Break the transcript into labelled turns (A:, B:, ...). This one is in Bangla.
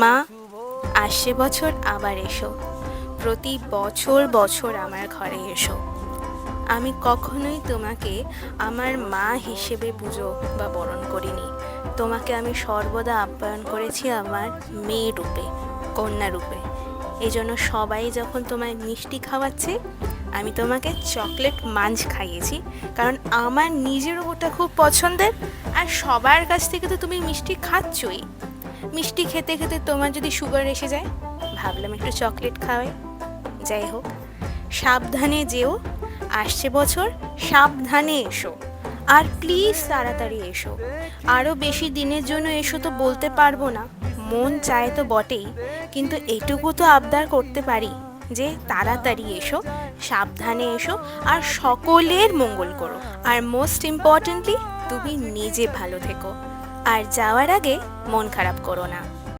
A: মা, আসছে বছর আবার এসো। প্রতি বছর বছর আমার ঘরে এসো। আমি কখনোই তোমাকে আমার মা হিসেবে পুজো বা বরণ করিনি। তোমাকে আমি সর্বদা আপ্যায়ন করেছি আমার মেয়ে রূপে, কন্যা রূপে। এই জন্য সবাই যখন তোমায় মিষ্টি খাওয়াচ্ছে, আমি তোমাকে চকলেট মাঞ্চ খাইয়েছি, কারণ আমার নিজেরও ওটা খুব পছন্দের। আর সবার কাছ থেকে তো তুমি মিষ্টি খাচ্ছই। মিষ্টি খেতে খেতে তোমার যদি সুগার এসে যায়, ভাবলাম একটু চকলেট খাওয়াই। যাই হোক, সাবধানে যেও। আসছে বছর সাবধানে এসো। আর প্লিজ তাড়াতাড়ি এসো। আরও বেশি দিনের জন্য এসো তো বলতে পারবো না, মন চায় তো বটেই, কিন্তু এটুকু তো আবদার করতে পারি যে তাড়াতাড়ি এসো, সাবধানে এসো, আর সকলের মঙ্গল করো। আর মোস্ট ইম্পর্টেন্টলি, তুমি নিজে ভালো থেকো। আর যাওয়ার আগে মন খারাপ করো না।